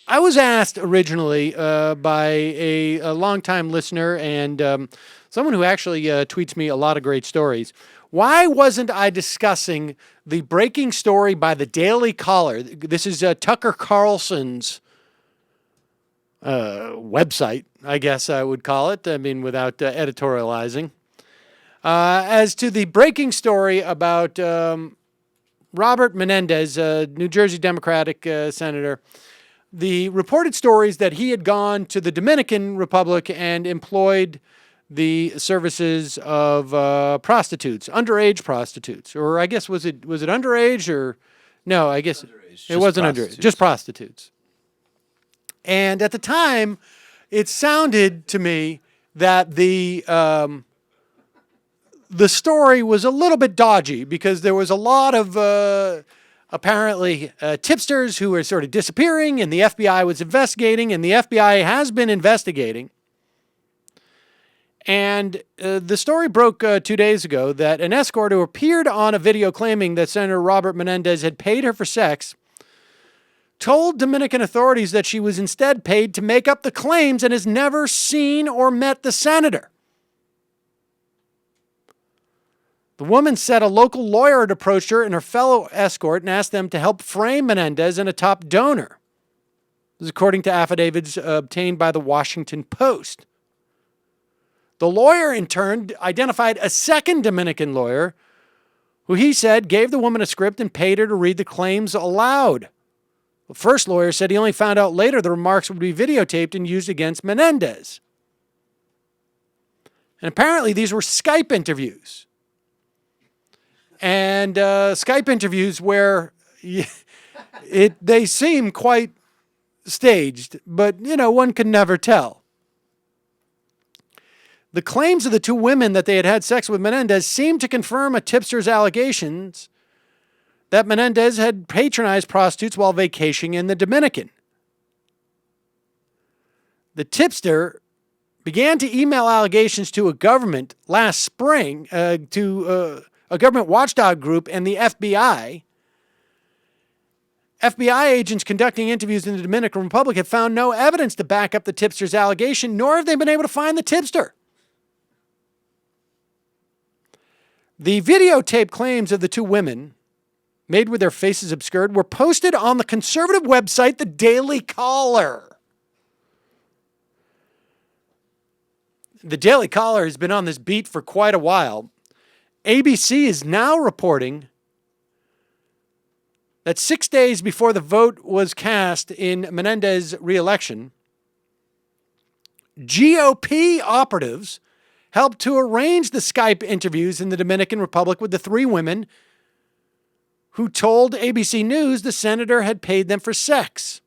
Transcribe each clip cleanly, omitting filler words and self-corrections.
I was asked originally by a longtime listener and someone who actually tweets me a lot of great stories. Why wasn't I discussing the breaking story by the Daily Caller? This is Tucker Carlson's website, I guess I would call it. I mean, without editorializing. As to the breaking story about Robert Menendez, New Jersey Democratic senator, the reported stories that he had gone to the Dominican Republic and employed the services of prostitutes, underage prostitutes, or I guess was it underage or no? I guess it wasn't underage, just prostitutes. And at the time, it sounded to me that the story was a little bit dodgy because there was a lot of apparently tipsters who were sort of disappearing, and the FBI was investigating, and the FBI has been investigating. And the story broke 2 days ago that an escort who appeared on a video claiming that Senator Robert Menendez had paid her for sex told Dominican authorities that she was instead paid to make up the claims and has never seen or met the senator. The woman said a local lawyer had approached her and her fellow escort and asked them to help frame Menendez and a top donor. This is according to affidavits obtained by the Washington Post. The lawyer, in turn, identified a second Dominican lawyer who he said gave the woman a script and paid her to read the claims aloud. The first lawyer said he only found out later the remarks would be videotaped and used against Menendez. And apparently these were Skype interviews. And Skype interviews where they seem quite staged, but, one can never tell. The claims of the two women that they had had sex with Menendez seemed to confirm a tipster's allegations that Menendez had patronized prostitutes while vacationing in the Dominican. The tipster began to email allegations to a government last spring, to a government watchdog group and the FBI. FBI agents conducting interviews in the Dominican Republic have found no evidence to back up the tipster's allegation, nor have they been able to find the tipster. The videotape claims of the two women, made with their faces obscured, were posted on the conservative website, The Daily Caller. The Daily Caller has been on this beat for quite a while. ABC is now reporting that 6 days before the vote was cast in Menendez's re-election, GOP operatives helped to arrange the Skype interviews in the Dominican Republic with the three women who told ABC News the senator had paid them for sex.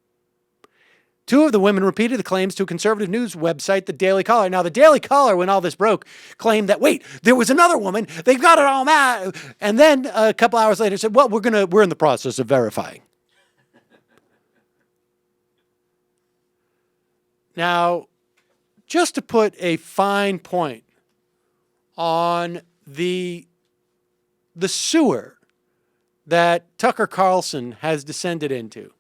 Two of the women repeated the claims to a conservative news website, The Daily Caller. Now, The Daily Caller, when all this broke, claimed that, wait, there was another woman. They've got it all mad. And then a couple hours later said, well, we're in the process of verifying. Now, just to put a fine point on the sewer that Tucker Carlson has descended into.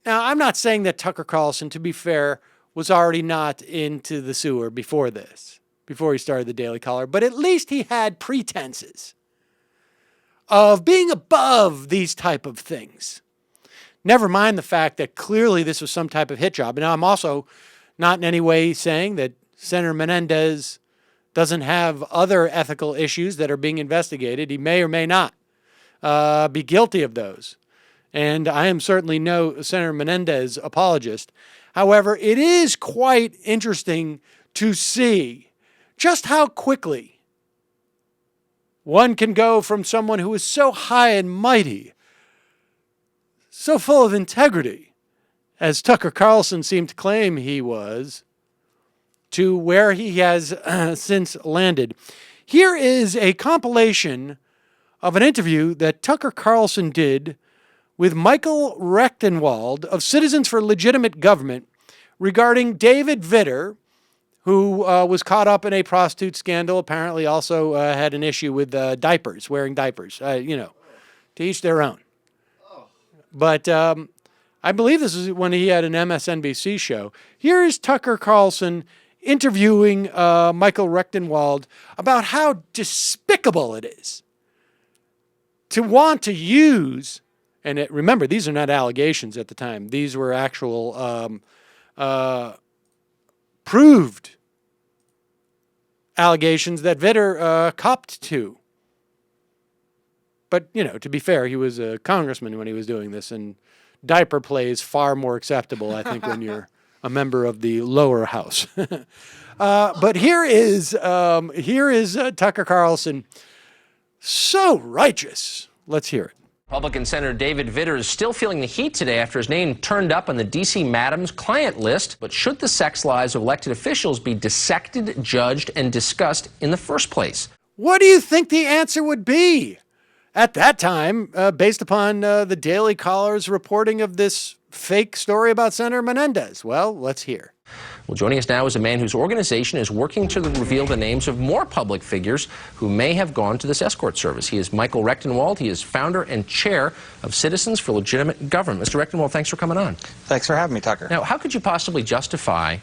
Now, I'm not saying that Tucker Carlson, to be fair, was already not into the sewer before this, before he started the Daily Caller, but at least he had pretenses of being above these type of things. Never mind the fact that clearly this was some type of hit job. And now I'm also not in any way saying that Senator Menendez doesn't have other ethical issues that are being investigated. He may or may not be guilty of those. And I am certainly no Senator Menendez apologist. However, it is quite interesting to see just how quickly one can go from someone who is so high and mighty, so full of integrity, as Tucker Carlson seemed to claim he was, to where he has since landed. Here is a compilation of an interview that Tucker Carlson did with Michael Rechtenwald of Citizens for Legitimate Government regarding David Vitter, who was caught up in a prostitute scandal, apparently also had an issue with diapers, wearing diapers, to each their own. But I believe this is when he had an MSNBC show. Here is Tucker Carlson interviewing Michael Rechtenwald about how despicable it is to want to use, and remember, these are not allegations at the time. These were actual proved allegations that Vitter copped to. But, to be fair, he was a congressman when he was doing this, and diaper play is far more acceptable, I think, when you're a member of the lower house. But here is Tucker Carlson, so righteous. Let's hear it. Republican Senator David Vitter is still feeling the heat today after his name turned up on the D.C. Madam's client list. But should the sex lives of elected officials be dissected, judged, and discussed in the first place? What do you think the answer would be at that time, based upon the Daily Caller's reporting of this fake story about Senator Menendez? Well, let's hear. Well, joining us now is a man whose organization is working to reveal the names of more public figures who may have gone to this escort service. He is Michael Rechtenwald. He is founder and chair of Citizens for Legitimate Government. Mr. Rechtenwald, thanks for coming on. Thanks for having me, Tucker. Now, how could you possibly justify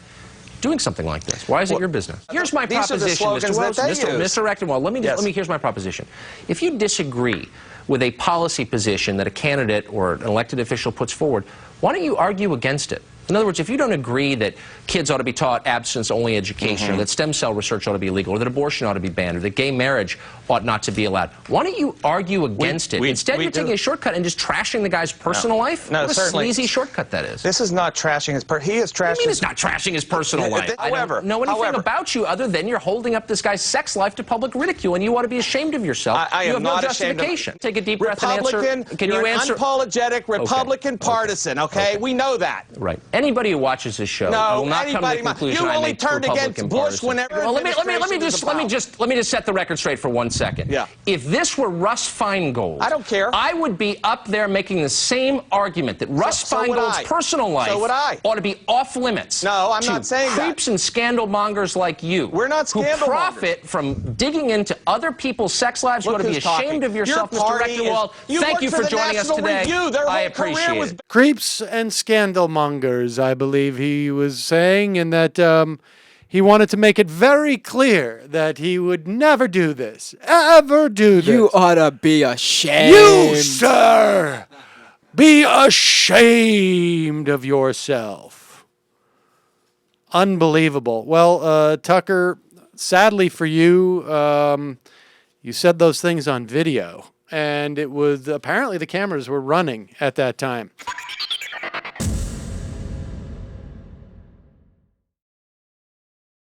doing something like this? Why is it your business? Here's my proposition, Mr. Rechtenwald. Here's my proposition. If you disagree with a policy position that a candidate or an elected official puts forward, why don't you argue against it? In other words, if you don't agree that kids ought to be taught abstinence-only education, or that stem cell research ought to be illegal, or that abortion ought to be banned, or that gay marriage ought not to be allowed, why don't you argue against it? Instead, you're taking a shortcut and just trashing the guy's personal life? No, what a certainly. sleazy shortcut that is. This is not trashing his he is trashing. What do you mean it's not trashing his personal life? I don't know anything about you other than you're holding up this guy's sex life to public ridicule, and you ought to be ashamed of yourself. I you am have not no ashamed justification. of Take a deep breath and answer. Can you answer? Unapologetic Republican partisan, okay? We know that. Right. Anybody who watches this show will not come to the conclusion you I only make turned against Bush partisan. whenever. Well, let me just set the record straight for 1 second. Yeah. If this were Russ Feingold, I don't care. I would be up there making the same argument that Russ Feingold's personal life ought to be off limits. No, I'm not saying that. Creeps and scandal mongers like you. We're not scandal who profit from digging into other people's sex lives. You ought to be ashamed of yourself, Mr. Rechtenwald. Thank you for joining us today. I appreciate it. Creeps and scandal mongers, I believe he was saying, and that he wanted to make it very clear that he would never do this, ever do this. You ought to be ashamed. You, sir, be ashamed of yourself. Unbelievable. Well, Tucker, sadly for you, you said those things on video, and it was apparently the cameras were running at that time.